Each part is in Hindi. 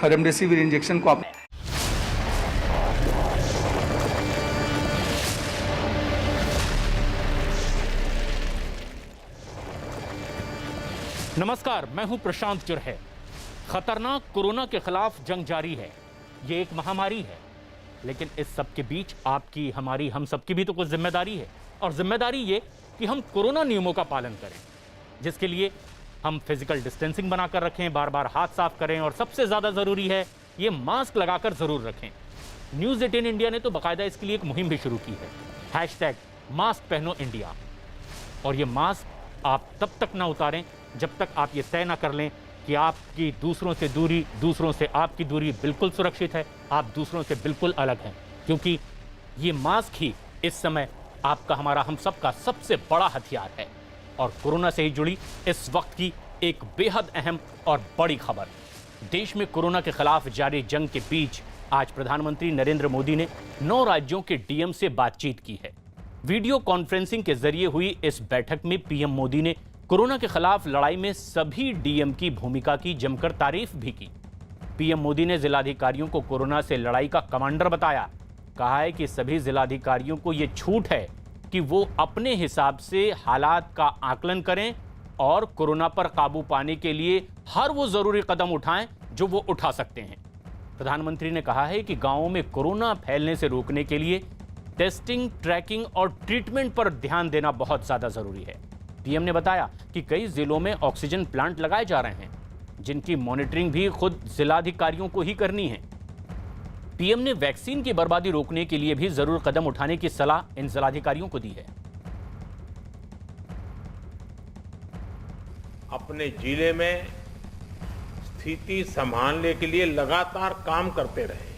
रेमडेसिविर इंजेक्शन को आप नमस्कार, मैं हूं प्रशांत जुर्हे। खतरनाक कोरोना के खिलाफ जंग जारी है। ये एक महामारी है, लेकिन इस सब के बीच आपकी, हमारी, हम सबकी भी तो कुछ जिम्मेदारी है। और जिम्मेदारी ये कि हम कोरोना नियमों का पालन करें, जिसके लिए हम फिजिकल डिस्टेंसिंग बनाकर रखें, बार बार हाथ साफ करें, और सबसे ज्यादा जरूरी है ये मास्क लगाकर जरूर रखें। न्यूज 18 इंडिया ने तो बाकायदा इसके लिए एक मुहिम भी शुरू की है, #मास्क पहनो इंडिया। और ये मास्क आप तब तक ना उतारें जब तक आप ये तय ना कर लें कि आपकी दूसरों से दूरी, दूसरों से आपकी दूरी बिल्कुल सुरक्षित है, आप दूसरों से बिल्कुल अलग हैं। क्योंकि ये मास्क ही इस समय आपका, हमारा, हम सबका सबसे बड़ा हथियार है। और कोरोना से ही जुड़ी इस वक्त की एक बेहद अहम और बड़ी खबर। देश में कोरोना के खिलाफ जारी जंग के बीच आज प्रधानमंत्री नरेंद्र मोदी ने 9 राज्यों के डीएम से बातचीत की है। वीडियो कॉन्फ्रेंसिंग के जरिए हुई इस बैठक में पीएम मोदी ने कोरोना के खिलाफ लड़ाई में सभी डीएम की भूमिका की जमकर तारीफ भी की। पीएम मोदी ने जिलाधिकारियों को कोरोना से लड़ाई का कमांडर बताया। कहा है कि सभी जिलाधिकारियों को यह छूट है कि वो अपने हिसाब से हालात का आकलन करें और कोरोना पर काबू पाने के लिए हर वो जरूरी कदम उठाएं जो वो उठा सकते हैं। प्रधानमंत्री ने कहा है कि गांवों में कोरोना फैलने से रोकने के लिए टेस्टिंग, ट्रैकिंग और ट्रीटमेंट पर ध्यान देना बहुत ज्यादा जरूरी है। पीएम ने बताया कि कई जिलों में ऑक्सीजन प्लांट लगाए जा रहे हैं, जिनकी मॉनिटरिंग भी खुद जिलाधिकारियों को ही करनी है। पीएम ने वैक्सीन की बर्बादी रोकने के लिए भी जरूर कदम उठाने की सलाह इन जिलाधिकारियों को दी है। अपने जिले में स्थिति संभालने के लिए लगातार काम करते रहे।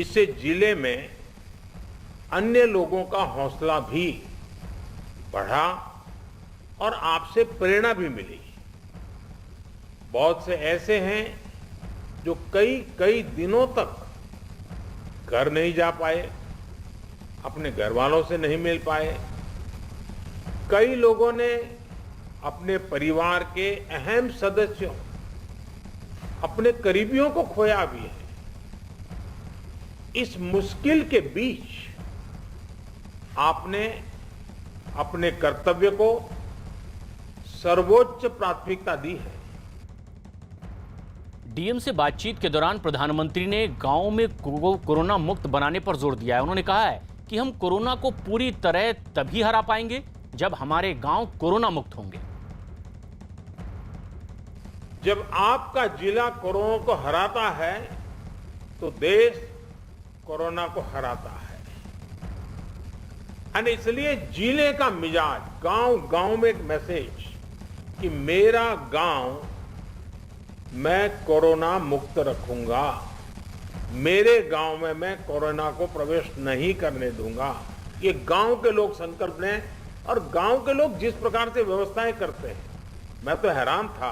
इससे जिले में अन्य लोगों का हौसला भी बढ़ा और आपसे प्रेरणा भी मिली। बहुत से ऐसे हैं जो कई दिनों तक घर नहीं जा पाए, अपने घर वालों से नहीं मिल पाए। कई लोगों ने अपने परिवार के अहम सदस्यों, अपने करीबियों को खोया भी है। इस मुश्किल के बीच आपने अपने कर्तव्य को सर्वोच्च प्राथमिकता दी है। डीएम से बातचीत के दौरान प्रधानमंत्री ने गांव में कोरोना मुक्त बनाने पर जोर दिया है। उन्होंने कहा है कि हम कोरोना को पूरी तरह तभी हरा पाएंगे जब हमारे गांव कोरोना मुक्त होंगे। जब आपका जिला कोरोना को हराता है तो देश कोरोना को हराता है। और इसलिए जिले का मिजाज, गांव में एक मैसेज कि मेरा गांव मैं कोरोना मुक्त रखूंगा, मेरे गांव में मैं कोरोना को प्रवेश नहीं करने दूंगा। ये गांव के लोग संकल्प लें और गांव के लोग जिस प्रकार से व्यवस्थाएं करते हैं, मैं तो हैरान था।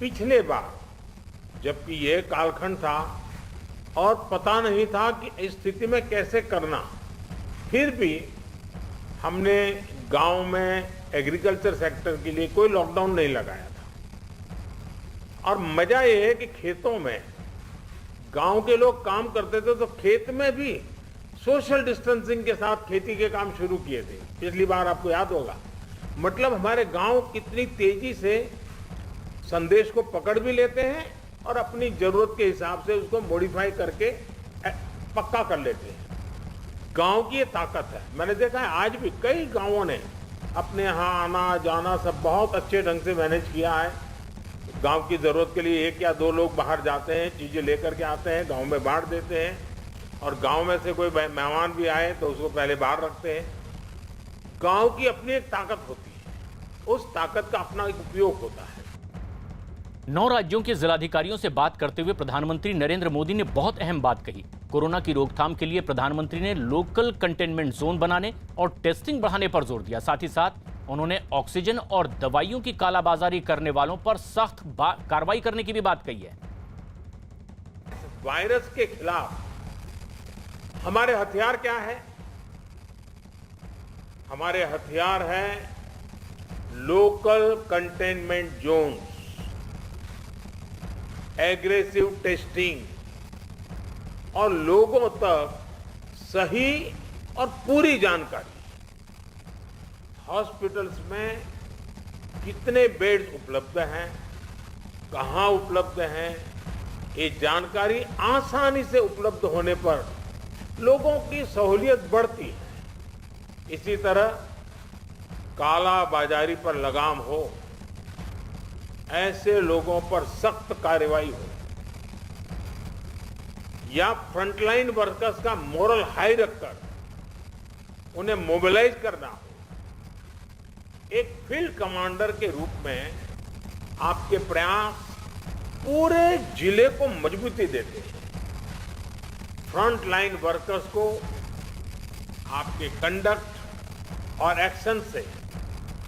पिछले बार जबकि ये कालखंड था और पता नहीं था कि इस स्थिति में कैसे करना, फिर भी हमने गांव में एग्रीकल्चर सेक्टर के लिए कोई लॉकडाउन नहीं लगाया था। और मजा ये है कि खेतों में गांव के लोग काम करते थे तो खेत में भी सोशल डिस्टेंसिंग के साथ खेती के काम शुरू किए थे। पिछली बार आपको याद होगा। मतलब हमारे गांव कितनी तेजी से संदेश को पकड़ भी लेते हैं और अपनी जरूरत के हिसाब से उसको मॉडिफाई करके पक्का कर लेते हैं। गांव की ये ताकत है। मैंने देखा है आज भी कई गांवों ने अपने यहाँ आना जाना सब बहुत अच्छे ढंग से मैनेज किया है। गांव की जरूरत के लिए 1 या 2 लोग बाहर जाते हैं, चीजें लेकर के आते हैं, गांव में बांट देते हैं। और गांव में से कोई मेहमान भी आए तो उसको पहले बाहर रखते हैं। गांव की अपनी एक ताकत होती है, उस ताकत का अपना एक उपयोग होता है। 9 राज्यों के जिलाधिकारियों से बात करते हुए प्रधानमंत्री नरेंद्र मोदी ने बहुत अहम बात कही। कोरोना की रोकथाम के लिए प्रधानमंत्री ने लोकल कंटेनमेंट जोन बनाने और टेस्टिंग बढ़ाने पर जोर दिया। साथ ही साथ उन्होंने ऑक्सीजन और दवाइयों की कालाबाजारी करने वालों पर सख्त कार्रवाई करने की भी बात कही है। वायरस के खिलाफ हमारे हथियार क्या है? हमारे हथियार है local containment zone. Aggressive testing और लोगों तक सही और पूरी जानकारी, हॉस्पिटल्स में कितने बेड्स उपलब्ध हैं, कहां उपलब्ध हैं, ये जानकारी आसानी से उपलब्ध होने पर लोगों की सहूलियत बढ़ती है। इसी तरह काला बाजारी पर लगाम हो, ऐसे लोगों पर सख्त कार्रवाई हो, या फ्रंटलाइन वर्कर्स का मोरल हाई रखकर उन्हें मोबिलाइज करना हो। एक फील्ड कमांडर के रूप में आपके प्रयास पूरे जिले को मजबूती देते हैं। फ्रंटलाइन वर्कर्स को आपके कंडक्ट और एक्शन से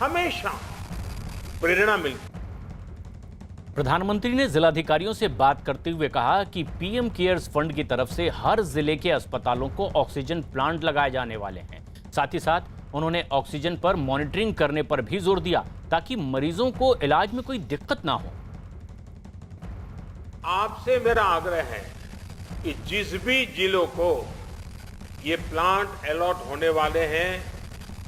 हमेशा प्रेरणा मिलती है। प्रधानमंत्री ने जिलाधिकारियों से बात करते हुए कहा कि पीएम केयर्स फंड की तरफ से हर जिले के अस्पतालों को ऑक्सीजन प्लांट लगाए जाने वाले हैं। साथ ही साथ उन्होंने ऑक्सीजन पर मॉनिटरिंग करने पर भी जोर दिया ताकि मरीजों को इलाज में कोई दिक्कत ना हो। आपसे मेरा आग्रह है कि जिस भी जिलों को ये प्लांट अलॉट होने वाले हैं,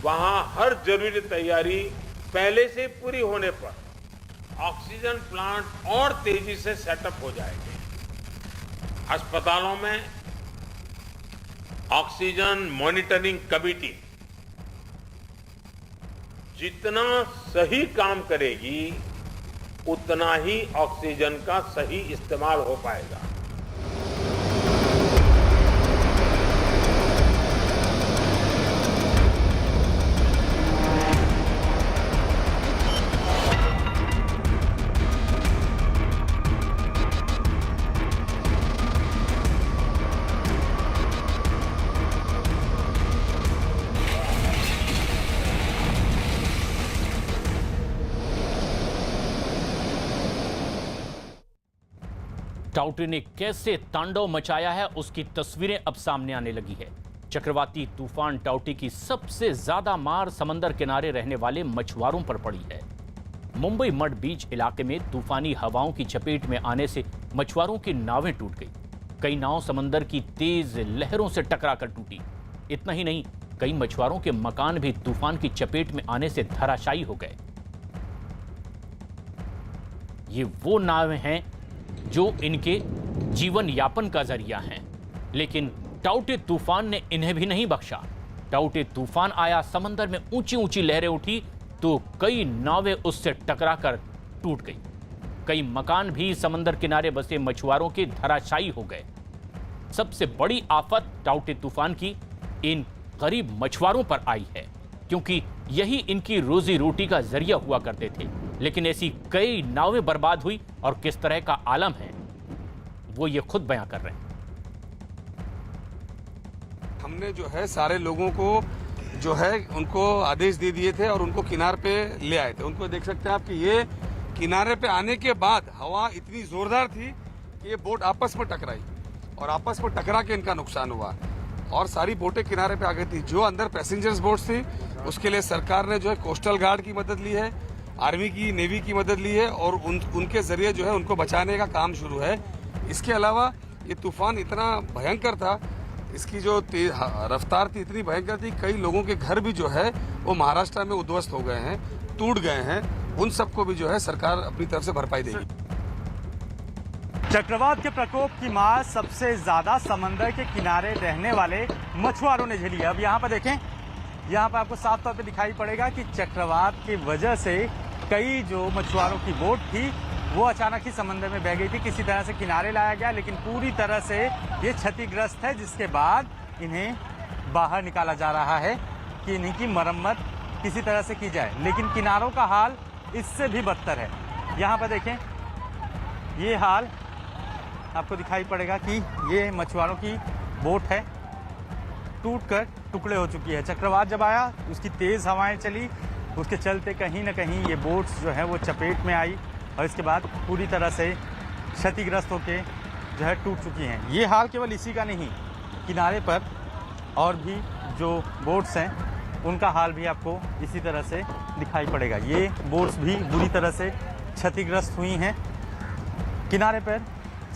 वहां हर जरूरी तैयारी पहले से पूरी होने पर ऑक्सीजन प्लांट और तेजी से सेटअप हो जाएंगे। अस्पतालों में ऑक्सीजन मॉनिटरिंग कमेटी जितना सही काम करेगी, उतना ही ऑक्सीजन का सही इस्तेमाल हो पाएगा। टाउटी ने कैसे तांडव मचाया है, उसकी तस्वीरें अब सामने आने लगी है। चक्रवाती तूफान टाउटी की सबसे ज्यादा मार समंदर किनारे रहने वाले मछुआरों पर पड़ी है। मुंबई मड बीच इलाके में तूफानी हवाओं की चपेट में आने से मछुआरों की नावें टूट गई। कई नाव समंदर की तेज लहरों से टकराकर टूटी। इतना ही नहीं, कई मछुआरों के मकान भी तूफान की चपेट में आने से धराशायी हो गए। ये वो नावें हैं जो इनके जीवन यापन का जरिया हैं, लेकिन टाउटे तूफान ने इन्हें भी नहीं बख्शा। टाउटे तूफान आया, समंदर में ऊंची ऊंची लहरें उठी तो कई नावें उससे टकराकर टूट गई। कई मकान भी समंदर किनारे बसे मछुआरों के धराशायी हो गए। सबसे बड़ी आफत टाउटे तूफान की इन गरीब मछुआरों पर आई है, क्योंकि यही इनकी रोजी रोटी का जरिया हुआ करते थे। लेकिन ऐसी कई नावें बर्बाद हुई और किस तरह का आलम है वो ये खुद बयां कर रहे हैं। हमने जो है सारे लोगों को जो है उनको आदेश दे दिए थे और उनको किनार पे ले आए थे। उनको देख सकते हैं आप कि ये किनारे पे आने के बाद हवा इतनी जोरदार थी कि ये बोट आपस में टकराई और आपस में टकरा के इनका नुकसान हुआ और सारी बोटें किनारे पे आ गई थी। जो अंदर पैसेंजर्स बोट्स थी उसके लिए सरकार ने जो है कोस्टल गार्ड की मदद ली है, आर्मी की, नेवी की मदद ली है और उनके जरिए जो है उनको बचाने का काम शुरू है। इसके अलावा ये तूफान इतना भयंकर था, इसकी जो रफ्तार थी इतनी भयंकर थी, कई लोगों के घर भी जो है वो महाराष्ट्र में उद्ध्वस्त हो गए हैं, टूट गए हैं। उन सबको भी जो है सरकार अपनी तरफ से भरपाई देगी। चक्रवात के प्रकोप की मार सबसे ज्यादा समंदर के किनारे रहने वाले मछुआरों ने झेली है। अब यहाँ पर देखें, यहाँ पर आपको साफ तौर पे दिखाई पड़ेगा कि चक्रवात की वजह से कई जो मछुआरों की बोट थी वो अचानक ही समंदर में बह गई थी। किसी तरह से किनारे लाया गया, लेकिन पूरी तरह से ये क्षतिग्रस्त है, जिसके बाद इन्हें बाहर निकाला जा रहा है कि इन्हीं की मरम्मत किसी तरह से की जाए। लेकिन किनारों का हाल इससे भी बदतर है। यहाँ पर देखें, ये हाल आपको दिखाई पड़ेगा कि ये मछुआरों की बोट है, टूटकर टुकड़े हो चुकी है। चक्रवात जब आया, उसकी तेज हवाएं चली, उसके चलते कहीं ना कहीं ये बोट्स जो है वो चपेट में आई और इसके बाद पूरी तरह से क्षतिग्रस्त होकर जो है टूट चुकी हैं। ये हाल केवल इसी का नहीं, किनारे पर और भी जो बोट्स हैं उनका हाल भी आपको इसी तरह से दिखाई पड़ेगा। ये बोट्स भी बुरी तरह से क्षतिग्रस्त हुई हैं। किनारे पर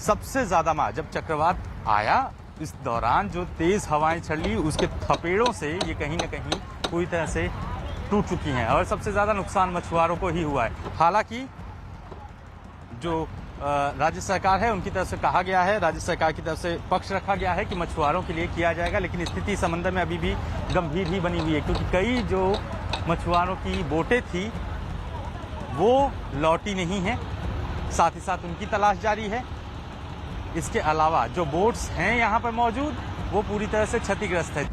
सबसे ज़्यादा मार जब चक्रवात आया, इस दौरान जो तेज़ हवाएं चली उसके थपेड़ों से ये कहीं ना कहीं पूरी तरह से टूट चुकी हैं और सबसे ज़्यादा नुकसान मछुआरों को ही हुआ है। हालांकि जो राज्य सरकार है उनकी तरफ से कहा गया है, राज्य सरकार की तरफ से पक्ष रखा गया है कि मछुआरों के लिए किया जाएगा, लेकिन स्थिति समंदर में अभी भी गंभीर ही बनी हुई है क्योंकि कई जो मछुआरों की बोटें थी वो लौटी नहीं हैं, साथ ही साथ उनकी तलाश जारी है। इसके अलावा जो बोट्स हैं यहाँ पर मौजूद वो पूरी तरह से क्षतिग्रस्त है।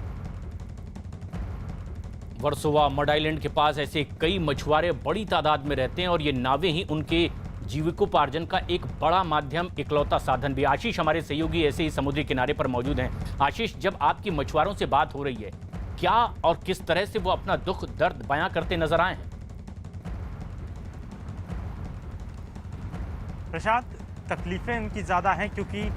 वर्सोवा मड आइलैंड के पास ऐसे कई मछुआरे बड़ी तादाद में रहते हैं और ये नावें ही उनके जीविकोपार्जन का एक बड़ा माध्यम, इकलौता साधन भी। आशीष हमारे सहयोगी ऐसे ही समुद्री किनारे पर मौजूद हैं। आशीष, जब आपकी मछुआरों से बात हो रही है, क्या और किस तरह से वो अपना दुख दर्द बयां करते नजर आए हैं? प्रशांत, तकलीफें इनकी ज़्यादा हैं क्योंकि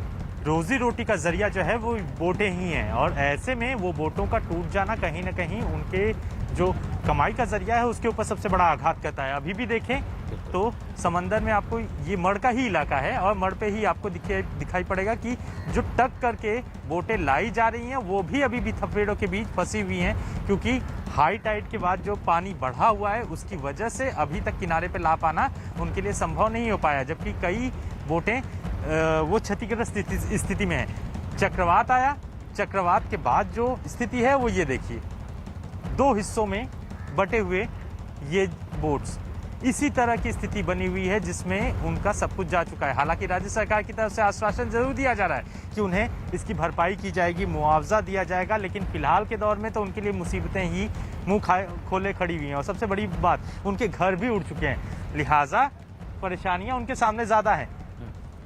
रोजी रोटी का जरिया जो है वो बोटें ही हैं और ऐसे में वो बोटों का टूट जाना कहीं ना कहीं उनके जो कमाई का जरिया है उसके ऊपर सबसे बड़ा आघात करता है। अभी भी देखें तो समंदर में आपको ये मड़ का ही इलाका है और मड़ पे ही आपको दिखाई पड़ेगा कि जो टक करके बोटें लाई जा रही हैं वो भी अभी भी थपेड़ों के बीच फंसी हुई हैं क्योंकि हाई टाइड के बाद जो पानी बढ़ा हुआ है उसकी वजह से अभी तक किनारे पे ला पाना उनके लिए संभव नहीं हो पाया, जबकि कई बोटें वो क्षतिग्रस्त स्थिति में है। चक्रवात आया, चक्रवात के बाद जो स्थिति है वो ये देखिए, 2 हिस्सों में बटे हुए ये बोट्स, इसी तरह की स्थिति बनी हुई है जिसमें उनका सब कुछ जा चुका है। हालांकि राज्य सरकार की तरफ से आश्वासन जरूर दिया जा रहा है कि उन्हें इसकी भरपाई की जाएगी, मुआवजा दिया जाएगा, लेकिन फिलहाल के दौर में तो उनके लिए मुसीबतें ही मुंह खोले खड़ी हुई हैं और सबसे बड़ी बात उनके घर भी उड़ चुके हैं, लिहाजा परेशानियां उनके सामने ज़्यादा हैं।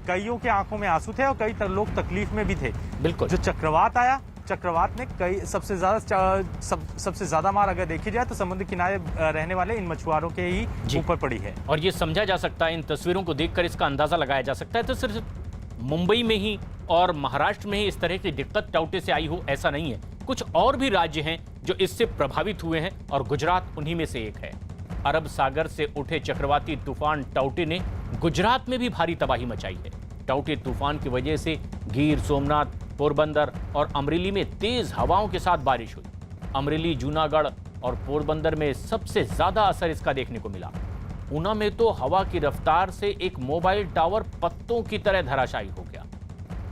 कईयों के आंखों में आंसू थे और कई लोग तकलीफ में भी थे। बिल्कुल। जो चक्रवात आया, चक्रवात ने कई सबसे ज्यादा मार अगर देखी जाए तो समुद्र किनारे रहने वाले इन मछुआरों के ही ऊपर पड़ी है। और ये समझा जा सकता है, इन तस्वीरों को देखकर इसका अंदाजा लगाया जा सकता है तो सिर्फ मुंबई में ही और महाराष्ट्र में ही इस तरह की दिक्कत टाउटे से आई हो ऐसा नहीं है। कुछ और भी राज्य हैं जो इससे प्रभावित हुए हैं और गुजरात उन्हीं में से एक है। अरब सागर से उठे चक्रवाती तूफान टाउटे ने गुजरात में भी भारी तबाही मचाई है। टाउटे तूफान की वजह से गिर सोमनाथ, पोरबंदर और अमरेली में तेज हवाओं के साथ बारिश हुई। अमरेली, जूनागढ़ और पोरबंदर में सबसे ज्यादा असर इसका देखने को मिला। ऊना में तो हवा की रफ्तार से एक मोबाइल टावर पत्तों की तरह धराशायी हो गया।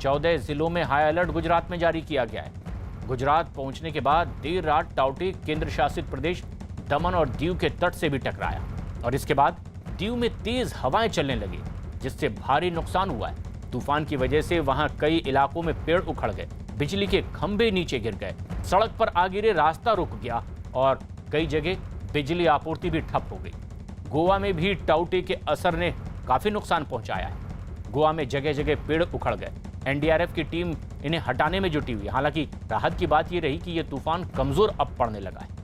14 जिलों में हाई अलर्ट गुजरात में जारी किया गया है। गुजरात पहुंचने के बाद देर रात टाउटे केंद्र शासित प्रदेश दमन और दीव के तट से भी टकराया और इसके बाद दीव में तेज हवाएं चलने लगी जिससे भारी नुकसान हुआ है। तूफान की वजह से वहां कई इलाकों में पेड़ उखड़ गए, बिजली के खंभे नीचे गिर गए, सड़क पर आ गिरे रास्ता रुक गया और कई जगह बिजली आपूर्ति भी ठप हो गई। गोवा में भी टाउटे के असर ने काफी नुकसान पहुंचाया है। गोवा में जगह जगह पेड़ उखड़ गए। एनडीआरएफ की टीम इन्हें हटाने में जुटी हुई। हालांकि राहत की बात यह रही कि यह तूफान कमजोर अब पड़ने लगा है।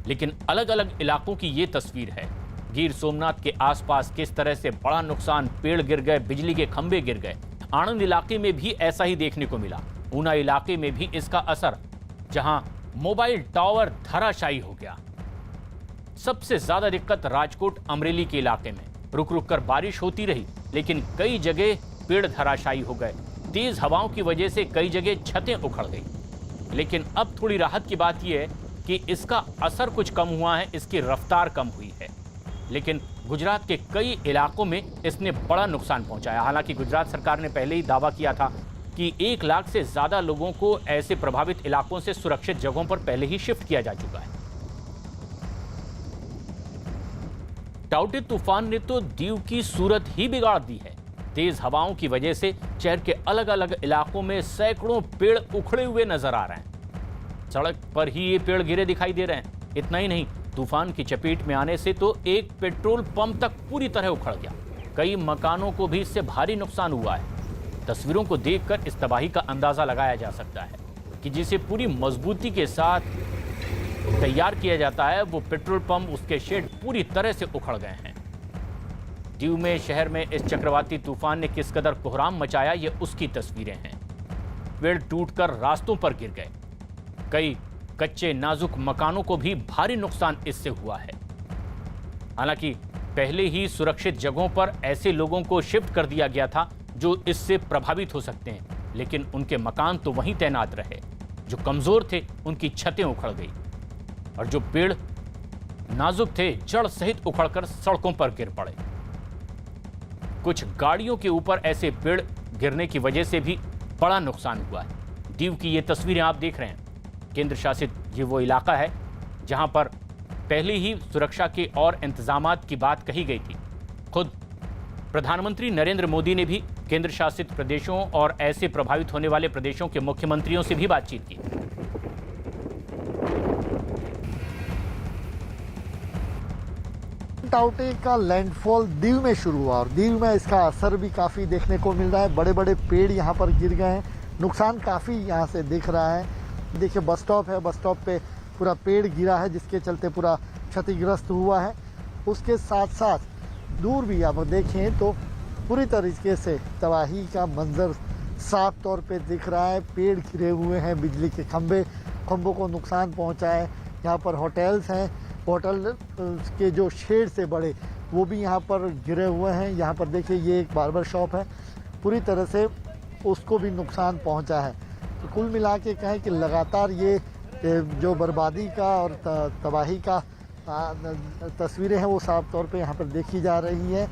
लेकिन अलग अलग इलाकों की ये तस्वीर है। गिर सोमनाथ के आसपास किस तरह से बड़ा नुकसान, पेड़ गिर गए, बिजली के खंभे गिर गए। आणंद इलाके में भी ऐसा ही देखने को मिला। ऊना इलाके में भी इसका असर, जहां मोबाइल टावर धराशायी हो गया। सबसे ज्यादा दिक्कत राजकोट, अमरेली के इलाके में रुक रुक कर बारिश होती रही, लेकिन कई जगह पेड़ धराशायी हो गए। तेज हवाओं की वजह से कई जगह छतें उखड़ गई। लेकिन अब थोड़ी राहत की बात यह है कि इसका असर कुछ कम हुआ है, इसकी रफ्तार कम हुई है। लेकिन गुजरात के कई इलाकों में इसने बड़ा नुकसान पहुंचाया। हालांकि गुजरात सरकार ने पहले ही दावा किया था कि 1 लाख से ज्यादा लोगों को ऐसे प्रभावित इलाकों से सुरक्षित जगहों पर पहले ही शिफ्ट किया जा चुका है। टाउटे तूफान ने तो दीव की सूरत ही बिगाड़ दी है। तेज हवाओं की वजह से शहर के अलग अलग इलाकों में सैकड़ों पेड़ उखड़े हुए नजर आ रहे हैं। सड़क पर ही ये पेड़ गिरे दिखाई दे रहे हैं। इतना ही नहीं, तूफान की चपेट में आने से तो एक पेट्रोल पंप तक पूरी तरह उखड़ गया। कई मकानों को भी इससे भारी नुकसान हुआ है। तस्वीरों को देखकर इस तबाही का अंदाजा लगाया जा सकता है कि जिसे पूरी मजबूती के साथ तैयार किया जाता है, वो पेट्रोल पंप, उसके शेड पूरी तरह से उखड़ गए हैं। दीव में शहर में इस चक्रवाती तूफान ने किस कदर कोहराम मचाया, ये उसकी तस्वीरें हैं। पेड़ टूटकर रास्तों पर गिर गए। कई कच्चे नाजुक मकानों को भी भारी नुकसान इससे हुआ है। हालांकि पहले ही सुरक्षित जगहों पर ऐसे लोगों को शिफ्ट कर दिया गया था जो इससे प्रभावित हो सकते हैं, लेकिन उनके मकान तो वहीं तैनात रहे। जो कमजोर थे उनकी छतें उखड़ गई और जो पेड़ नाजुक थे जड़ सहित उखड़कर सड़कों पर गिर पड़े। कुछ गाड़ियों के ऊपर ऐसे पेड़ गिरने की वजह से भी बड़ा नुकसान हुआ है। दीव की ये तस्वीरें आप देख रहे हैं। केंद्र शासित ये वो इलाका है जहां पर पहले ही सुरक्षा के और इंतजामात की बात कही गई थी। खुद प्रधानमंत्री नरेंद्र मोदी ने भी केंद्र शासित प्रदेशों और ऐसे प्रभावित होने वाले प्रदेशों के मुख्यमंत्रियों से भी बातचीत की। टाउटे का लैंडफॉल दीव में शुरू हुआ और दीव में इसका असर भी काफ़ी देखने को मिल रहा है। बड़े बड़े पेड़ यहाँ पर गिर गए हैं, नुकसान काफ़ी यहाँ से दिख रहा है। देखिए बस स्टॉप है, बस स्टॉप पे पूरा पेड़ गिरा है जिसके चलते पूरा क्षतिग्रस्त हुआ है। उसके साथ साथ दूर भी आप देखें तो पूरी तरीके से तबाही का मंजर साफ तौर पे दिख रहा है। पेड़ गिरे हुए हैं, बिजली के खंभों को नुकसान पहुँचा है। यहाँ पर होटल्स हैं, होटल के जो शेड से बड़े वो भी यहाँ पर गिरे हुए हैं। यहाँ पर देखिए ये एक बार्बर शॉप है, पूरी तरह से उसको भी नुकसान पहुँचा है। तो कुल मिला के कहें कि लगातार ये जो बर्बादी का और तबाही का तस्वीरें हैं वो साफ तौर पे यहाँ पर देखी जा रही है।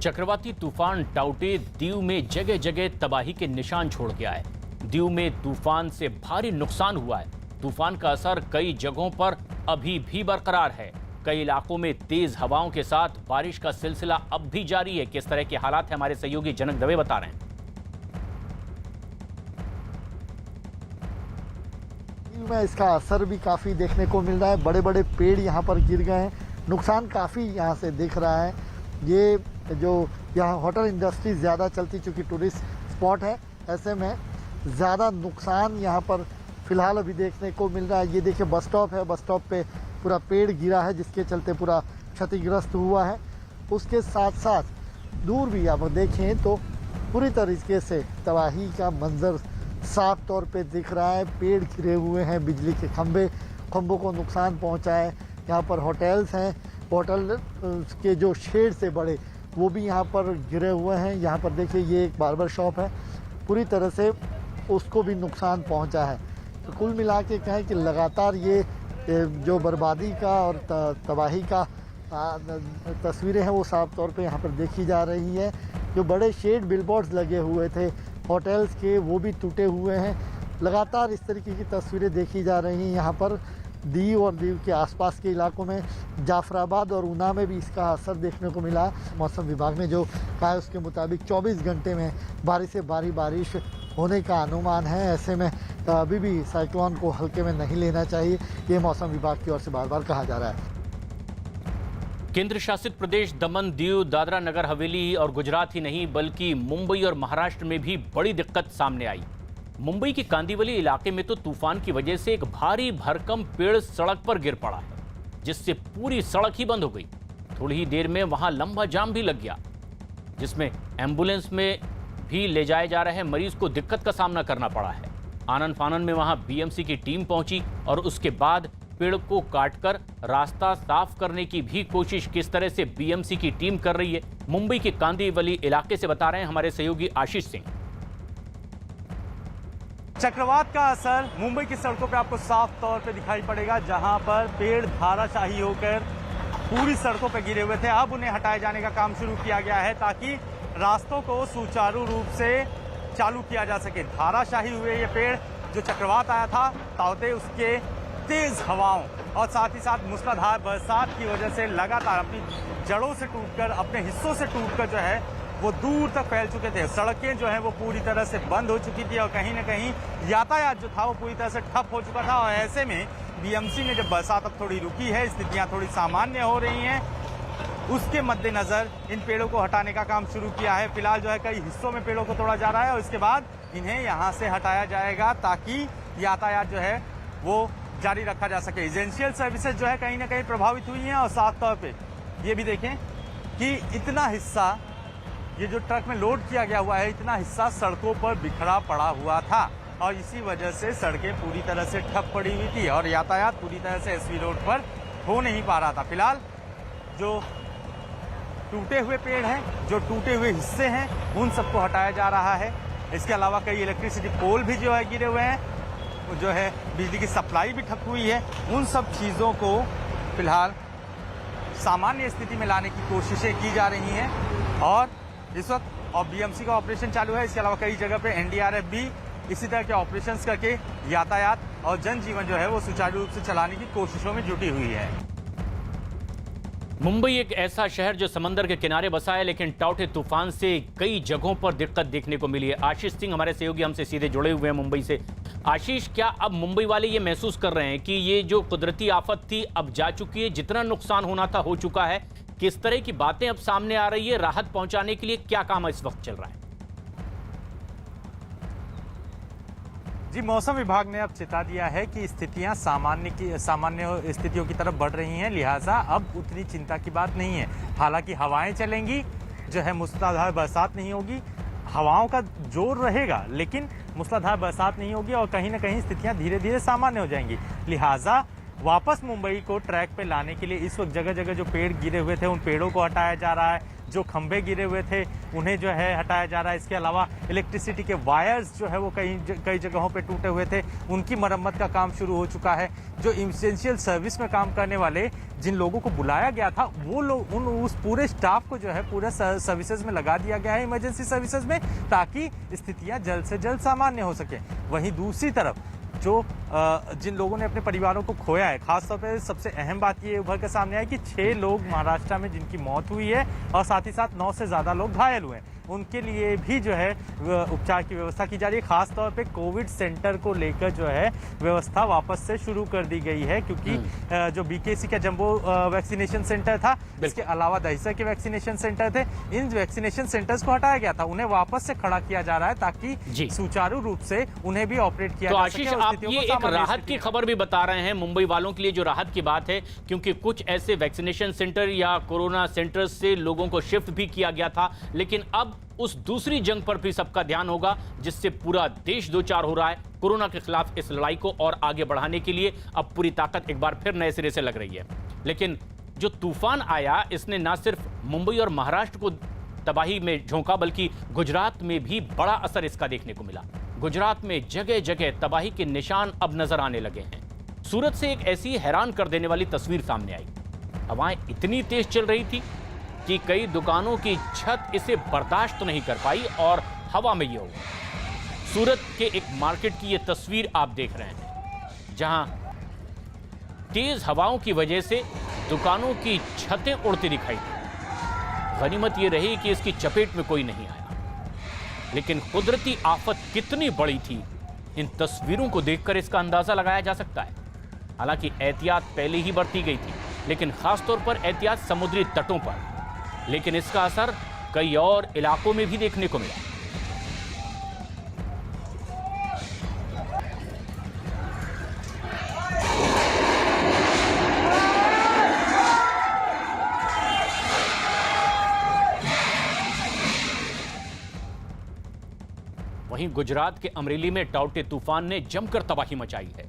चक्रवाती तूफान टाउटे दीव में जगह जगह तबाही के निशान छोड़ गया है। दीव में तूफान से भारी नुकसान हुआ है। तूफान का असर कई जगहों पर अभी भी बरकरार है। कई इलाकों में तेज हवाओं के साथ बारिश का सिलसिला अब भी जारी है। किस तरह के हालात है हमारे सहयोगी जनक दवे बता रहे हैं। में इसका असर भी काफ़ी देखने को मिल रहा है। बड़े बड़े पेड़ यहाँ पर गिर गए हैं, नुकसान काफ़ी यहाँ से दिख रहा है। ये जो यहाँ होटल इंडस्ट्री ज़्यादा चलती, चूँकि टूरिस्ट स्पॉट है, ऐसे में ज़्यादा नुकसान यहाँ पर फ़िलहाल अभी देखने को मिल रहा है। ये देखिए बस स्टॉप है, बस स्टॉप पे पूरा पेड़ गिरा है जिसके चलते पूरा क्षतिग्रस्त हुआ है। उसके साथ साथ दूर भी आप देखें तो पूरी तरीके से तबाही का मंजर साफ तौर पे दिख रहा है। पेड़ गिरे हुए हैं, बिजली के खंभों को नुकसान पहुंचा है। यहाँ पर होटल्स हैं, होटल के जो शेड से बड़े वो भी यहाँ पर गिरे हुए हैं। यहाँ पर देखिए ये एक बार्बर शॉप है, पूरी तरह से उसको भी नुकसान पहुंचा है। तो कुल मिला के कहें कि लगातार ये जो बर्बादी का और तबाही का तस्वीरें हैं वो साफ तौर पे यहाँ पर देखी जा रही है। जो बड़े शेड बिलबोर्ड्स लगे हुए थे होटल्स के वो भी टूटे हुए हैं। लगातार इस तरीके की तस्वीरें देखी जा रही हैं यहाँ पर दीव और दीव के आसपास के इलाकों में। जाफराबाद और ऊना में भी इसका असर देखने को मिला। मौसम विभाग ने जो कहा है उसके मुताबिक 24 घंटे में बारिश से भारी बारिश होने का अनुमान है। ऐसे में अभी भी साइक्लोन को हल्के में नहीं लेना चाहिए, ये मौसम विभाग की ओर से बार बार कहा जा रहा है। केंद्र शासित प्रदेश दमन, दीव, दादरा नगर हवेली और गुजरात ही नहीं बल्कि मुंबई और महाराष्ट्र में भी बड़ी दिक्कत सामने आई। मुंबई के कांदिवली इलाके में तो तूफान की वजह से एक भारी भरकम पेड़ सड़क पर गिर पड़ा है, जिससे पूरी सड़क ही बंद हो गई। थोड़ी ही देर में वहां लंबा जाम भी लग गया, जिसमें एम्बुलेंस में भी ले जाए जा रहे मरीज को दिक्कत का सामना करना पड़ा है। आनन फानन में वहां बीएमसी की टीम पहुंची और उसके बाद पेड़ को काटकर रास्ता साफ करने की भी कोशिश किस तरह से बीएमसी की टीम कर रही है, मुंबई के कांदिवली इलाके से बता रहे हैं हमारे सहयोगी आशीष सिंह। चक्रवात का असर मुंबई की सड़कों पे आपको साफ तौर पे दिखाई पड़ेगा, जहां पर पेड़ धाराशाही होकर पूरी सड़कों पे गिरे हुए थे। अब उन्हें हटाए जाने का काम शुरू किया गया है ताकि रास्तों को सुचारू रूप से चालू किया जा सके। धाराशाही हुए ये पेड़ जो चक्रवात आया था ताउते, उसके तेज हवाओं और साथ ही साथ मूसलाधार बरसात की वजह से लगातार अपनी जड़ों से टूटकर, अपने हिस्सों से टूटकर जो है वो दूर तक फैल चुके थे। सड़कें जो है वो पूरी तरह से बंद हो चुकी थी और कहीं ना कहीं यातायात जो था वो पूरी तरह से ठप हो चुका था। और ऐसे में बीएमसी ने जब बरसात अब थोड़ी रुकी है, स्थितियां थोड़ी सामान्य हो रही हैं, उसके मद्देनजर इन पेड़ों को हटाने का काम शुरू किया है। फिलहाल जो है कई हिस्सों में पेड़ों को तोड़ा जा रहा है और इसके बाद इन्हें यहाँ से हटाया जाएगा ताकि यातायात जो है वो जारी रखा जा सके। एजेंशियल सर्विसेज जो है कहीं ना कहीं प्रभावित हुई हैं और साफ तौर पे ये भी देखें कि इतना हिस्सा ये जो ट्रक में लोड किया गया हुआ है, इतना हिस्सा सड़कों पर बिखरा पड़ा हुआ था और इसी वजह से सड़कें पूरी तरह से ठप पड़ी हुई थी और यातायात पूरी तरह से एसवी रोड पर हो नहीं पा रहा था। फिलहाल जो टूटे हुए पेड़ हैं, जो टूटे हुए हिस्से हैं, उन सबको हटाया जा रहा है। इसके अलावा कई इलेक्ट्रिसिटी पोल भी जो है गिरे हुए हैं, जो है बिजली की सप्लाई भी ठप हुई है। उन सब चीज़ों को फिलहाल सामान्य स्थिति में लाने की कोशिशें की जा रही हैं और इस वक्त बीएमसी का ऑपरेशन चालू है। इसके अलावा कई जगह पे एनडीआरएफ भी इसी तरह के ऑपरेशंस करके यातायात और जनजीवन जो है वो सुचारू रूप से चलाने की कोशिशों में जुटी हुई है। मुंबई एक ऐसा शहर जो समंदर के किनारे बसा है, लेकिन टाउटे तूफान से कई जगहों पर दिक्कत देखने को मिली है। आशीष सिंह हमारे सहयोगी हमसे सीधे जुड़े हुए हैं मुंबई से। आशीष, क्या अब मुंबई वाले ये महसूस कर रहे हैं कि ये जो कुदरती आफत थी अब जा चुकी है, जितना नुकसान होना था हो चुका है? किस तरह की बातें अब सामने आ रही है? राहत पहुंचाने के लिए क्या काम इस वक्त चल रहा है? जी, मौसम विभाग ने अब चेता दिया है कि स्थितियां सामान्य स्थितियों की तरफ बढ़ रही हैं, लिहाजा अब उतनी चिंता की बात नहीं है। हालांकि हवाएं चलेंगी, जो है मूसलाधार बरसात नहीं होगी, हवाओं का जोर रहेगा, लेकिन मूसलाधार बरसात नहीं होगी और कहीं ना कहीं स्थितियां धीरे धीरे सामान्य हो जाएंगी। लिहाजा वापस मुंबई को ट्रैक पे लाने के लिए इस वक्त जगह जगह जो पेड़ गिरे हुए थे उन पेड़ों को हटाया जा रहा है, जो खंभे गिरे हुए थे उन्हें जो है हटाया जा रहा है। इसके अलावा इलेक्ट्रिसिटी के वायर्स जो है वो कई जगहों पे टूटे हुए थे, उनकी मरम्मत का काम शुरू हो चुका है। जो इसेंशियल सर्विस में काम करने वाले जिन लोगों को बुलाया गया था वो लोग उस पूरे स्टाफ को जो है पूरे सर्विसेज में लगा दिया गया है, इमरजेंसी सर्विसेज में, ताकि स्थितियां जल्द से जल्द सामान्य हो सके। वहीं दूसरी तरफ जो जिन लोगों ने अपने परिवारों को खोया है, खासतौर पे सबसे अहम बात ये उभर कर सामने आई कि 6 लोग महाराष्ट्र में जिनकी मौत हुई है और साथ ही साथ 9 से ज़्यादा लोग घायल हुए हैं, उनके लिए भी जो है उपचार की व्यवस्था की जा रही है। खासतौर पे कोविड सेंटर को लेकर जो है व्यवस्था वापस से शुरू कर दी गई है, क्योंकि जो बीकेसी का जंबो वैक्सीनेशन सेंटर था, इसके अलावा दहिसर के वैक्सीनेशन सेंटर थे, इन वैक्सीनेशन सेंटर्स को हटाया गया था, उन्हें वापस से खड़ा किया जा रहा है ताकि सुचारू रूप से उन्हें भी ऑपरेट किया जा सके। आशीष, आप ये एक राहत की खबर भी बता रहे हैं मुंबई वालों के लिए, जो राहत की बात है, क्योंकि कुछ ऐसे वैक्सीनेशन सेंटर या कोरोना सेंटर्स से लोगों को शिफ्ट भी किया गया था, लेकिन अब उस दूसरी जंग पर भी सबका ध्यान होगा जिससे पूरा देश दो चार हो रहा है। कोरोना के खिलाफ इस लड़ाई को और आगे बढ़ाने के लिए अब पूरी ताकत एक बार फिर नए सिरे से लग रही है। लेकिन जो तूफान आया, इसने ना सिर्फ मुंबई और महाराष्ट्र को तबाही में झोंका, बल्कि गुजरात में भी बड़ा असर इसका देखने को मिला। गुजरात में जगह जगह तबाही के निशान अब नजर आने लगे हैं। सूरत से एक ऐसी हैरान कर देने वाली तस्वीर सामने आई। हवाएं इतनी तेज चल रही थी कि कई दुकानों की छत इसे बर्दाश्त नहीं कर पाई और हवा में ये हुआ। सूरत के एक मार्केट की ये तस्वीर आप देख रहे हैं, जहां तेज हवाओं की वजह से दुकानों की छतें उड़ती दिखाई दी। गनीमत ये रही कि इसकी चपेट में कोई नहीं आया, लेकिन कुदरती आफत कितनी बड़ी थी, इन तस्वीरों को देखकर इसका अंदाजा लगाया जा सकता है। हालांकि एहतियात पहले ही बरती गई थी, लेकिन खासतौर पर एहतियात समुद्री तटों पर, लेकिन इसका असर कई और इलाकों में भी देखने को मिला। वहीं गुजरात के अमरेली में टाउटे तूफान ने जमकर तबाही मचाई है,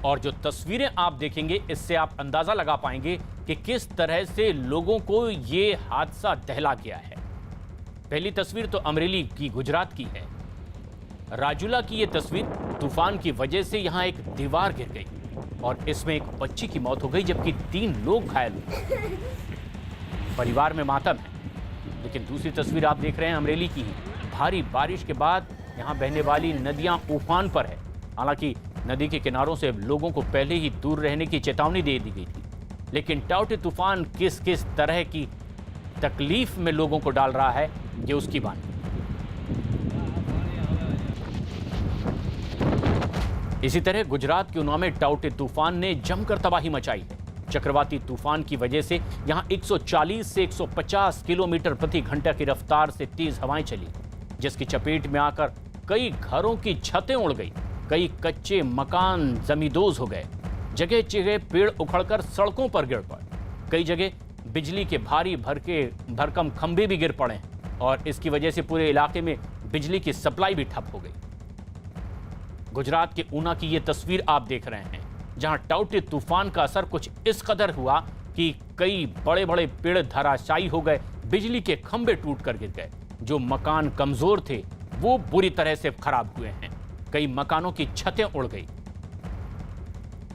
और जो तस्वीरें आप देखेंगे इससे आप अंदाजा लगा पाएंगे कि किस तरह से लोगों को ये हादसा दहला गया है। पहली तस्वीर तो अमरेली की, गुजरात की है। राजूला की ये तस्वीर, तूफान की वजह से यहां एक दीवार गिर गई और इसमें एक बच्ची की मौत हो गई, जबकि 3 लोग घायल हुए। परिवार में मातम है। लेकिन दूसरी तस्वीर आप देख रहे हैं अमरेली की ही। भारी बारिश के बाद यहां बहने वाली नदियां उफान पर है। हालांकि नदी के किनारों से लोगों को पहले ही दूर रहने की चेतावनी दे दी गई थी, लेकिन टाउटे तूफान किस किस तरह की तकलीफ में लोगों को डाल रहा है, ये उसकी बात है। इसी तरह गुजरात के उन्नाव में टाउटे तूफान ने जमकर तबाही मचाई है। चक्रवाती तूफान की वजह से यहां 140 से 150 किलोमीटर प्रति घंटा की रफ्तार से तेज हवाएं चली, जिसकी चपेट में आकर कई घरों की छतें उड़ गई, कई कच्चे मकान जमींदोज हो गए, जगह जगह पेड़ उखड़कर सड़कों पर गिर पड़े, कई जगह बिजली के भारी भरकम खंभे भी गिर पड़े और इसकी वजह से पूरे इलाके में बिजली की सप्लाई भी ठप हो गई। गुजरात के ऊना की ये तस्वीर आप देख रहे हैं, जहां टाउटे तूफान का असर कुछ इस कदर हुआ कि कई बड़े बड़े पेड़ धराशायी हो गए, बिजली के खंभे टूटकर गिर गए, जो मकान कमजोर थे वो बुरी तरह से खराब हुए हैं, कई मकानों की छतें उड़ गई।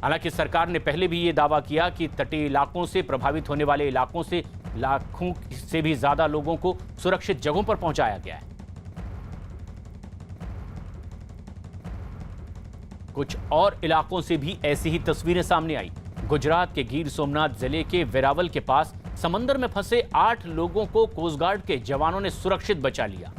हालांकि सरकार ने पहले भी ये दावा किया कि तटीय इलाकों से प्रभावित होने वाले इलाकों से लाखों से भी ज्यादा लोगों को सुरक्षित जगहों पर पहुंचाया गया है। कुछ और इलाकों से भी ऐसी ही तस्वीरें सामने आई। गुजरात के गिर सोमनाथ जिले के वेरावल के पास समंदर में फंसे 8 लोगों को कोस्ट गार्ड के जवानों ने सुरक्षित बचा लिया।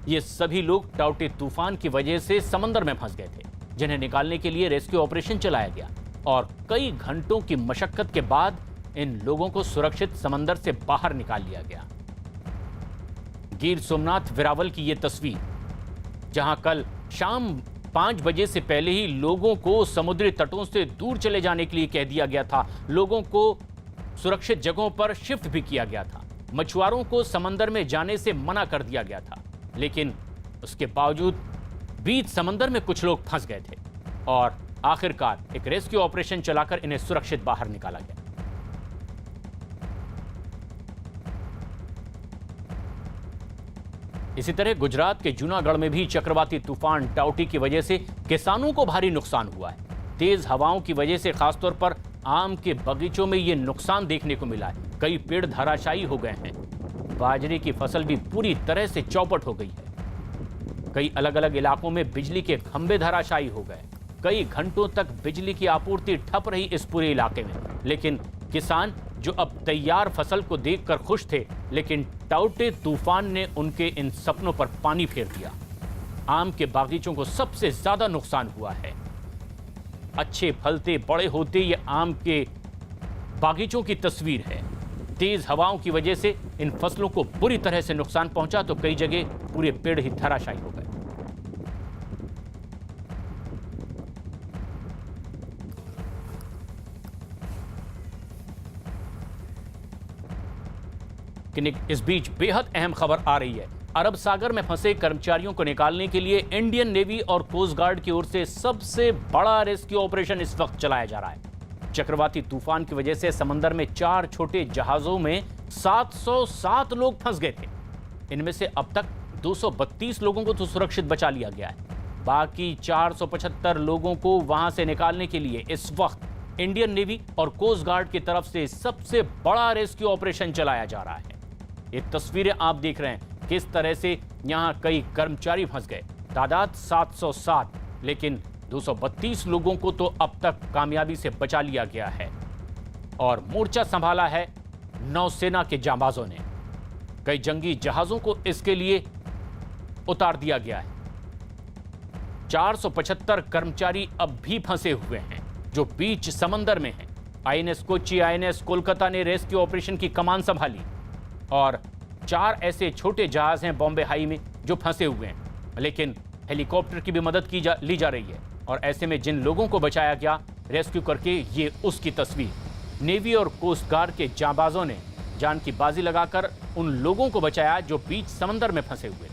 ये सभी लोग टाउटे तूफान की वजह से समंदर में फंस गए थे, जिन्हें निकालने के लिए रेस्क्यू ऑपरेशन चलाया गया और कई घंटों की मशक्कत के बाद इन लोगों को सुरक्षित समंदर से बाहर निकाल लिया गया। गिर सोमनाथ वेरावल की यह तस्वीर, जहां कल शाम 5 बजे से पहले ही लोगों को समुद्री तटों से दूर चले जाने के लिए कह दिया गया था। लोगों को सुरक्षित जगहों पर शिफ्ट भी किया गया था। मछुआरों को समंदर में जाने से मना कर दिया गया था, लेकिन उसके बावजूद बीच समंदर में कुछ लोग फंस गए थे और आखिरकार एक रेस्क्यू ऑपरेशन चलाकर इन्हें सुरक्षित बाहर निकाला गया। इसी तरह गुजरात के जूनागढ़ में भी चक्रवाती तूफान टाउटी की वजह से किसानों को भारी नुकसान हुआ है। तेज हवाओं की वजह से खासतौर पर आम के बगीचों में यह नुकसान देखने को मिला है। कई पेड़ धराशायी हो गए हैं। बाजरे की फसल भी पूरी तरह से चौपट हो गई है। कई अलग अलग इलाकों में बिजली के खंभे धराशायी हो गए। कई घंटों तक बिजली की आपूर्ति ठप रही इस पूरे इलाके में। लेकिन किसान जो अब तैयार फसल को देखकर खुश थे, लेकिन टाउटे तूफान ने उनके इन सपनों पर पानी फेर दिया। आम के बागीचों को सबसे ज्यादा नुकसान हुआ है। अच्छे फलते बड़े होते ये आम के बागीचों की तस्वीर है। तेज हवाओं की वजह से इन फसलों को बुरी तरह से नुकसान पहुंचा, तो कई जगह पूरे पेड़ ही धराशायी हो गए। इस बीच बेहद अहम खबर आ रही है। अरब सागर में फंसे कर्मचारियों को निकालने के लिए इंडियन नेवी और कोस्ट गार्ड की ओर से सबसे बड़ा रेस्क्यू ऑपरेशन इस वक्त चलाया जा रहा है। चक्रवाती तूफान की वजह से समंदर में 4 छोटे जहाजों में 707 लोग फंस गए थे। इनमें से अब तक 232 लोगों को तो सुरक्षित बचा लिया गया है। बाकी 475 लोगों को वहां से निकालने के लिए इस वक्त इंडियन नेवी और कोस्ट गार्ड की तरफ से सबसे बड़ा रेस्क्यू ऑपरेशन चलाया जा रहा है। ये तस्वीरें आप देख रहे हैं किस तरह से यहां कई कर्मचारी फंस गए। तादाद 707, लेकिन 232 लोगों को तो अब तक कामयाबी से बचा लिया गया है। और मोर्चा संभाला है नौसेना के जांबाजों ने। कई जंगी जहाजों को इसके लिए उतार दिया गया है। 475 कर्मचारी अब भी फंसे हुए हैं जो बीच समंदर में हैं। आईएनएस कोच्चि, आईएनएस कोलकाता ने रेस्क्यू ऑपरेशन की कमान संभाली और 4 ऐसे छोटे जहाज हैं बॉम्बे हाई में जो फंसे हुए हैं, लेकिन हेलीकॉप्टर की भी मदद ली जा रही है। और ऐसे में जिन लोगों को बचाया गया रेस्क्यू करके, ये उसकी तस्वीर। नेवी और कोस्ट गार्ड के जांबाजों ने जान की बाजी लगाकर उन लोगों को बचाया जो बीच समंदर में फंसे हुए।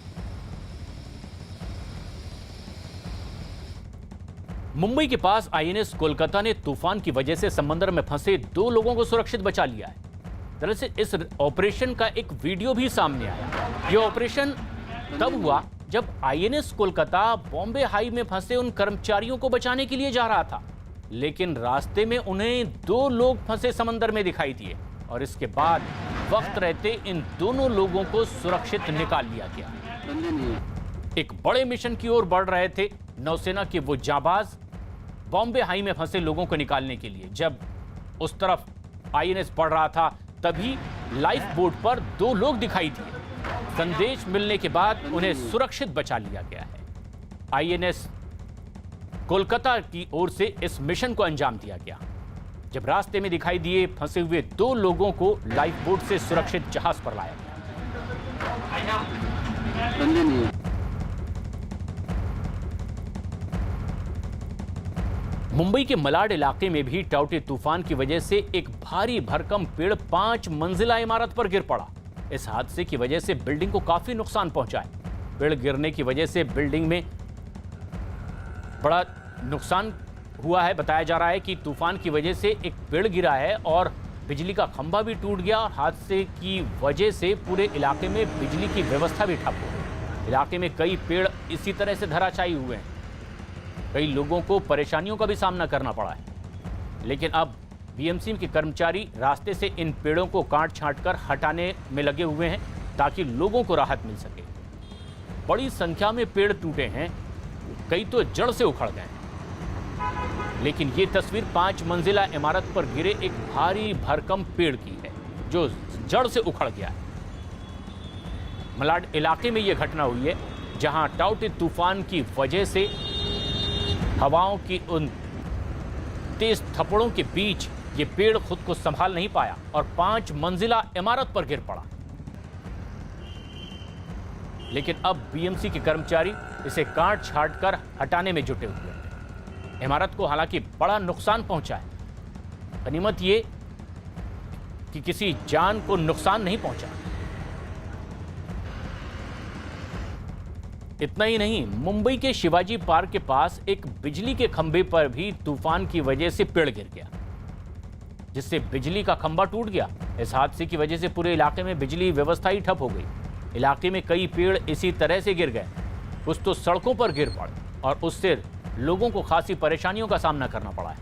मुंबई के पास आईएनएस कोलकाता ने तूफान की वजह से समंदर में फंसे 2 लोगों को सुरक्षित बचा लिया है। दरअसल इस ऑपरेशन का एक वीडियो भी सामने आया। यह ऑपरेशन तब हुआ जब आईएनएस कोलकाता बॉम्बे हाई में फंसे उन कर्मचारियों को बचाने के लिए जा रहा था, लेकिन रास्ते में उन्हें 2 लोग फंसे समंदर में दिखाई दिए और इसके बाद वक्त रहते इन दोनों लोगों को सुरक्षित निकाल लिया गया। एक बड़े मिशन की ओर बढ़ रहे थे नौसेना के वो जांबाज बॉम्बे हाई में फंसे लोगों को निकालने के लिए। जब उस तरफ आईएनएस बढ़ रहा था, तभी लाइफ बोट पर 2 लोग दिखाई दिए। संदेश मिलने के बाद उन्हें सुरक्षित बचा लिया गया है। आईएनएस कोलकाता की ओर से इस मिशन को अंजाम दिया गया। जब रास्ते में दिखाई दिए फंसे हुए 2 लोगों को लाइफ बोट से सुरक्षित जहाज पर लाया गया। मुंबई के मलाड इलाके में भी टाउटे तूफान की वजह से एक भारी भरकम पेड़ 5 मंजिला इमारत पर गिर पड़ा। इस हादसे की वजह से बिल्डिंग को काफी नुकसान पहुंचा है। पेड़ गिरने की वजह से बिल्डिंग में बड़ा नुकसान हुआ है। बताया जा रहा है कि तूफान की वजह से एक पेड़ गिरा है और बिजली का खंभा भी टूट गया और हादसे की वजह से पूरे इलाके में बिजली की व्यवस्था भी ठप हो गई। इलाके में कई पेड़ इसी तरह से धराशायी हुए हैं। कई लोगों को परेशानियों का भी सामना करना पड़ा है। लेकिन अब बीएमसी के कर्मचारी रास्ते से इन पेड़ों को काट छांट कर हटाने में लगे हुए हैं ताकि लोगों को राहत मिल सके। बड़ी संख्या में पेड़ टूटे हैं, कई तो जड़ से उखड़ गए। लेकिन ये तस्वीर 5 मंजिला इमारत पर गिरे एक भारी भरकम पेड़ की है जो जड़ से उखड़ गया है। मलाड इलाके में यह घटना हुई है जहां टाउटे तूफान की वजह से हवाओं की उन तेज थप्पड़ों के बीच ये पेड़ खुद को संभाल नहीं पाया और 5 मंजिला इमारत पर गिर पड़ा। लेकिन अब बीएमसी के कर्मचारी इसे काट छाट कर हटाने में जुटे हुए हैं। इमारत को हालांकि बड़ा नुकसान पहुंचा है। गनीमत ये कि किसी जान को नुकसान नहीं पहुंचा। इतना ही नहीं, मुंबई के शिवाजी पार्क के पास एक बिजली के खंभे पर भी तूफान की वजह से पेड़ गिर गया, जिससे बिजली का खंभा टूट गया। इस हादसे की वजह से पूरे इलाके में बिजली व्यवस्था ही ठप हो गई। इलाके में कई पेड़ इसी तरह से गिर गए, कुछ तो सड़कों पर गिर पड़े और उससे लोगों को खासी परेशानियों का सामना करना पड़ा है।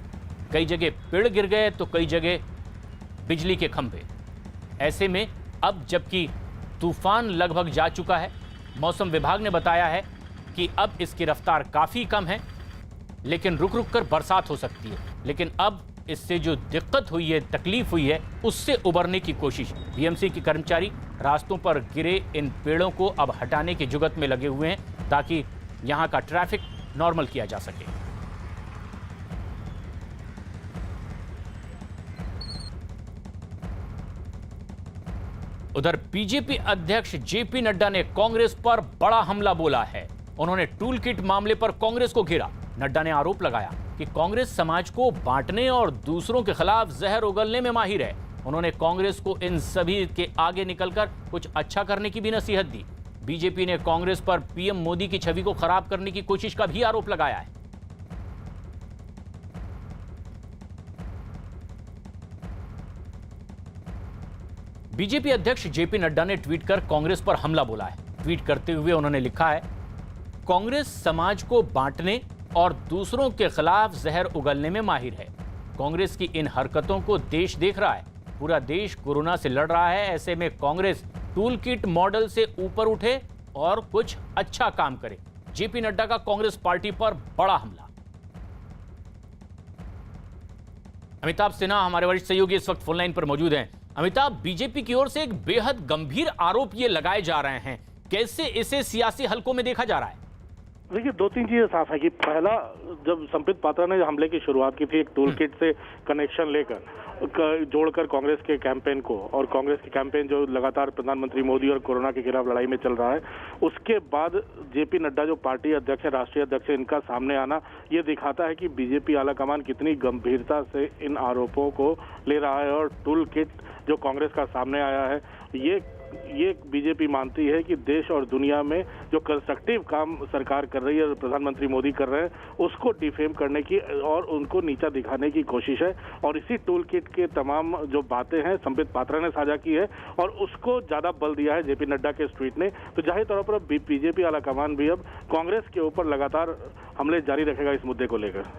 कई जगह पेड़ गिर गए तो कई जगह बिजली के खंभे। ऐसे में अब जबकि तूफान लगभग जा चुका है, मौसम विभाग ने बताया है कि अब इसकी रफ्तार काफ़ी कम है, लेकिन रुक रुक कर बरसात हो सकती है। लेकिन अब इससे जो दिक्कत हुई है, तकलीफ हुई है, उससे उबरने की कोशिश बीएमसी के कर्मचारी रास्तों पर गिरे इन पेड़ों को अब हटाने की जुगत में लगे हुए हैं ताकि यहाँ का ट्रैफिक नॉर्मल किया जा सके। उधर बीजेपी अध्यक्ष जेपी नड्डा ने कांग्रेस पर बड़ा हमला बोला है। उन्होंने टूल किट मामले पर कांग्रेस को घेरा। नड्डा ने आरोप लगाया कि कांग्रेस समाज को बांटने और दूसरों के खिलाफ जहर उगलने में माहिर है। उन्होंने कांग्रेस को इन सभी के आगे निकलकर कुछ अच्छा करने की भी नसीहत दी। बीजेपी ने कांग्रेस पर पीएम मोदी की छवि को खराब करने की कोशिश का भी आरोप लगाया है। बीजेपी अध्यक्ष जेपी नड्डा ने ट्वीट कर कांग्रेस पर हमला बोला है। ट्वीट करते हुए उन्होंने लिखा है, कांग्रेस समाज को बांटने और दूसरों के खिलाफ जहर उगलने में माहिर है। कांग्रेस की इन हरकतों को देश देख रहा है। पूरा देश कोरोना से लड़ रहा है। ऐसे में कांग्रेस टूल किट मॉडल से ऊपर उठे और कुछ अच्छा काम करे। जेपी नड्डा का कांग्रेस पार्टी पर बड़ा हमला। अमिताभ सिन्हा हमारे वरिष्ठ सहयोगी इस वक्त फोन लाइन पर मौजूद हैं। अमिताभ, बीजेपी की ओर से एक बेहद गंभीर आरोप ये लगाए जा रहे हैं, कैसे इसे सियासी हलकों में देखा जा रहा है? देखिए, 2-3 चीजें साफ है कि पहला, जब संबित पात्रा ने हमले की शुरुआत की थी एक टूल किट से कनेक्शन लेकर जोड़कर कांग्रेस के कैंपेन को, और कांग्रेस की कैंपेन जो लगातार प्रधानमंत्री मोदी और कोरोना के खिलाफ लड़ाई में चल रहा है, उसके बाद जेपी नड्डा जो पार्टी अध्यक्ष है, राष्ट्रीय अध्यक्ष है, इनका सामने आना ये दिखाता है कि बीजेपी आलाकमान कितनी गंभीरता से इन आरोपों को ले रहा है। और टूल किट जो कांग्रेस का सामने आया है, ये बीजेपी मानती है कि देश और दुनिया में जो कंस्ट्रक्टिव काम सरकार कर रही है, प्रधानमंत्री मोदी कर रहे हैं, उसको डिफेम करने की और उनको नीचा दिखाने की कोशिश है। और इसी टूल किट के तमाम जो बातें हैं संबित पात्रा ने साझा की है और उसको ज्यादा बल दिया है जेपी नड्डा के इस ट्वीट ने। तो जाहिर तौर पर बीजेपी आलाकमान भी अब कांग्रेस के ऊपर लगातार हमले जारी रखेगा इस मुद्दे को लेकर।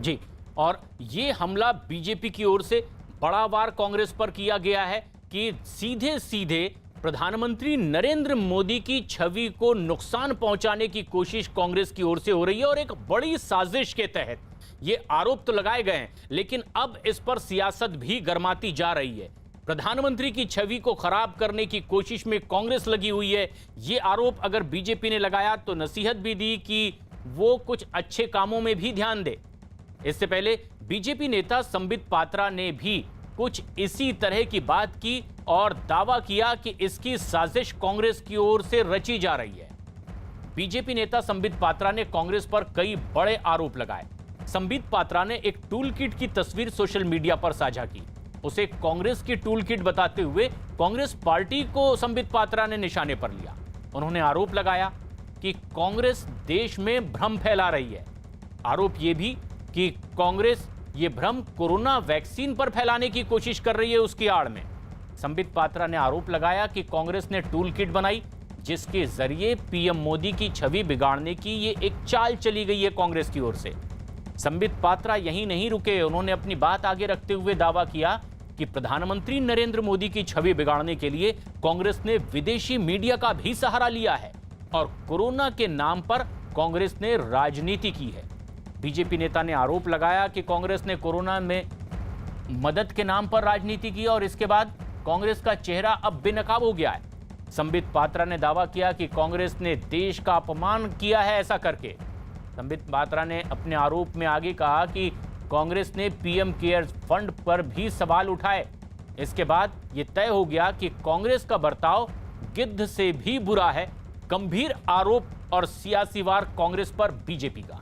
जी, और ये हमला बीजेपी की ओर से बड़ा वार कांग्रेस पर किया गया है कि सीधे सीधे प्रधानमंत्री नरेंद्र मोदी की छवि को नुकसान पहुंचाने की कोशिश कांग्रेस की ओर से हो रही है और एक बड़ी साजिश के तहत ये आरोप तो लगाए गए हैं, लेकिन अब इस पर सियासत भी गरमाती जा रही है। प्रधानमंत्री की छवि को खराब करने की कोशिश में कांग्रेस लगी हुई है। ये आरोप अगर बीजेपी ने लगाया तो नसीहत भी दी कि वो कुछ अच्छे कामों में भी ध्यान दे। इससे पहले बीजेपी नेता संबित पात्रा ने भी कुछ इसी तरह की बात की और दावा किया कि इसकी साजिश कांग्रेस की ओर से रची जा रही है। बीजेपी नेता संबित पात्रा ने कांग्रेस पर कई बड़े आरोप लगाए। संबित पात्रा ने एक टूल किट की तस्वीर सोशल मीडिया पर साझा की। उसे कांग्रेस की टूल किट बताते हुए कांग्रेस पार्टी को संबित पात्रा ने निशाने पर लिया। उन्होंने आरोप लगाया कि कांग्रेस देश में भ्रम फैला रही है। आरोप यह भी कि कांग्रेस ये भ्रम कोरोना वैक्सीन पर फैलाने की कोशिश कर रही है उसकी आड़ में। संबित पात्रा ने आरोप लगाया कि कांग्रेस ने टूल किट बनाई जिसके जरिए पीएम मोदी की छवि बिगाड़ने की ये एक चाल चली गई है कांग्रेस की ओर से। संबित पात्रा यहीं नहीं रुके, उन्होंने अपनी बात आगे रखते हुए दावा किया कि प्रधानमंत्री नरेंद्र मोदी की छवि बिगाड़ने के लिए कांग्रेस ने विदेशी मीडिया का भी सहारा लिया है और कोरोना के नाम पर कांग्रेस ने राजनीति की है। बीजेपी नेता ने आरोप लगाया कि कांग्रेस ने कोरोना में मदद के नाम पर राजनीति की और इसके बाद कांग्रेस का चेहरा अब बेनकाब हो गया है। संबित पात्रा ने दावा किया कि कांग्रेस ने देश का अपमान किया है ऐसा करके। संबित पात्रा ने अपने आरोप में आगे कहा कि कांग्रेस ने पीएम केयर्स फंड पर भी सवाल उठाए। इसके बाद यह तय हो गया कि कांग्रेस का बर्ताव गिद्ध से भी बुरा है। गंभीर आरोप और सियासी वार कांग्रेस पर बीजेपी का।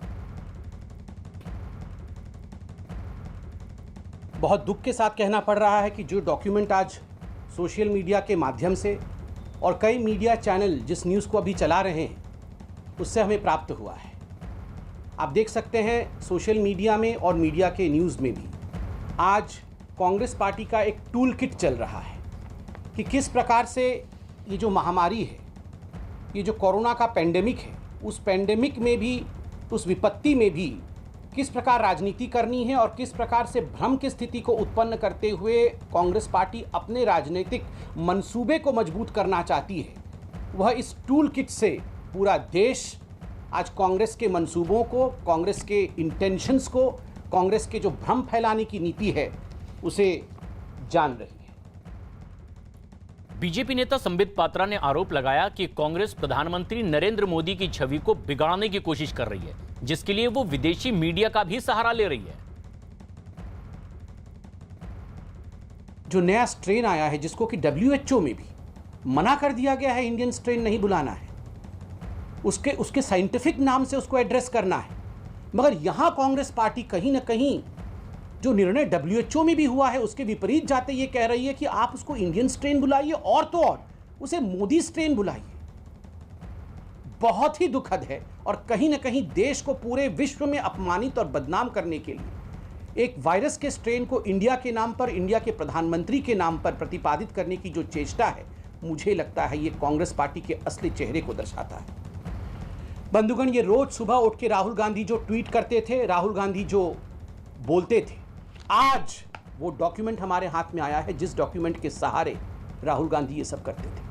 बहुत दुख के साथ कहना पड़ रहा है कि जो डॉक्यूमेंट आज सोशल मीडिया के माध्यम से और कई मीडिया चैनल जिस न्यूज़ को अभी चला रहे हैं उससे हमें प्राप्त हुआ है। आप देख सकते हैं सोशल मीडिया में और मीडिया के न्यूज़ में भी आज कांग्रेस पार्टी का एक टूल किट चल रहा है कि किस प्रकार से ये जो महामारी है, ये जो कोरोना का पेंडेमिक है, उस पेंडेमिक में भी, उस विपत्ति में भी किस प्रकार राजनीति करनी है और किस प्रकार से भ्रम की स्थिति को उत्पन्न करते हुए कांग्रेस पार्टी अपने राजनीतिक मंसूबे को मजबूत करना चाहती है। वह इस टूल किट से पूरा देश आज कांग्रेस के मंसूबों को, कांग्रेस के इंटेंशंस को, कांग्रेस के जो भ्रम फैलाने की नीति है उसे जान रही है। बीजेपी नेता संबित पात्रा ने आरोप लगाया कि कांग्रेस प्रधानमंत्री नरेंद्र मोदी की छवि को बिगाड़ने की कोशिश कर रही है, जिसके लिए वो विदेशी मीडिया का भी सहारा ले रही है। जो नया स्ट्रेन आया है जिसको कि WHO में भी मना कर दिया गया है, इंडियन स्ट्रेन नहीं बुलाना है, उसके साइंटिफिक नाम से उसको एड्रेस करना है, मगर यहां कांग्रेस पार्टी कहीं ना कहीं जो निर्णय WHO में भी हुआ है उसके विपरीत जाते ये कह रही है कि आप उसको इंडियन स्ट्रेन बुलाइए और तो और उसे मोदी स्ट्रेन बुलाइए। बहुत ही दुखद है और कहीं ना कहीं देश को पूरे विश्व में अपमानित और बदनाम करने के लिए एक वायरस के स्ट्रेन को इंडिया के नाम पर, इंडिया के प्रधानमंत्री के नाम पर प्रतिपादित करने की जो चेष्टा है, मुझे लगता है ये कांग्रेस पार्टी के असली चेहरे को दर्शाता है। बंधुगण, ये रोज सुबह उठ के राहुल गांधी जो ट्वीट करते थे, राहुल गांधी जो बोलते थे, आज वो डॉक्यूमेंट हमारे हाथ में आया है जिस डॉक्यूमेंट के सहारे राहुल गांधी ये सब करते थे।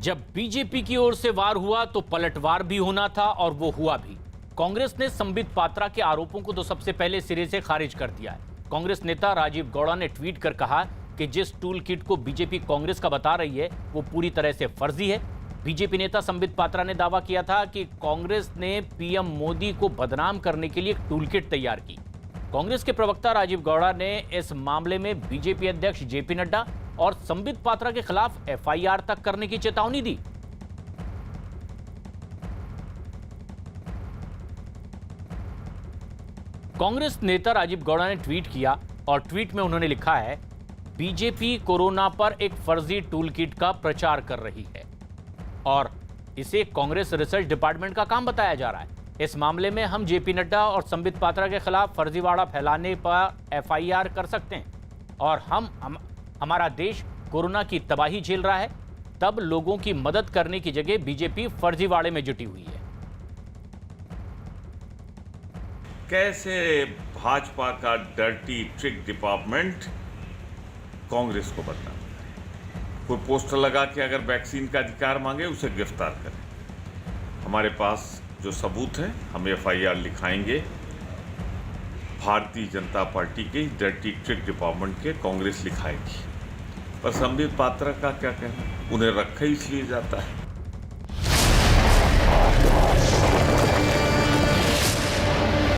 जब बीजेपी की ओर से वार हुआ तो पलटवार भी होना था और वो हुआ भी। कांग्रेस ने संबित पात्रा के आरोपों को तो सबसे पहले सिरे से खारिज कर दिया है। कांग्रेस नेता राजीव गौड़ा ने ट्वीट कर कहा कि जिस टूल किट को बीजेपी कांग्रेस का बता रही है वो पूरी तरह से फर्जी है। बीजेपी नेता संबित पात्रा ने दावा किया था कि कांग्रेस ने पीएम मोदी को बदनाम करने के लिए एक टूल किट तैयार की। कांग्रेस के प्रवक्ता राजीव गौड़ा ने इस मामले में बीजेपी अध्यक्ष जेपी नड्डा और संबित पात्रा के खिलाफ FIR तक करने की चेतावनी दी। कांग्रेस नेता राजीव गौड़ा ने ट्वीट किया और ट्वीट में उन्होंने लिखा है, बीजेपी कोरोना पर एक फर्जी टूल किट का प्रचार कर रही है और इसे कांग्रेस रिसर्च डिपार्टमेंट का काम बताया जा रहा है। इस मामले में हम जेपी नड्डा और संबित पात्रा के खिलाफ फर्जीवाड़ा फैलाने पर FIR कर सकते हैं और हमारा देश कोरोना की तबाही झेल रहा है, तब लोगों की मदद करने की जगह बीजेपी फर्जीवाड़े में जुटी हुई है। कैसे भाजपा का डर्टी ट्रिक डिपार्टमेंट कांग्रेस को बताता है। कोई पोस्टर लगा के अगर वैक्सीन का अधिकार मांगे उसे गिरफ्तार करें। हमारे पास जो सबूत है हम FIR लिखाएंगे। भारतीय जनता पार्टी के डर्टी ट्रिक डिपार्टमेंट के कांग्रेस लिखाएगी। पर संबित पात्रा का क्या कहना, उन्हें रखा ही इसलिए जाता है।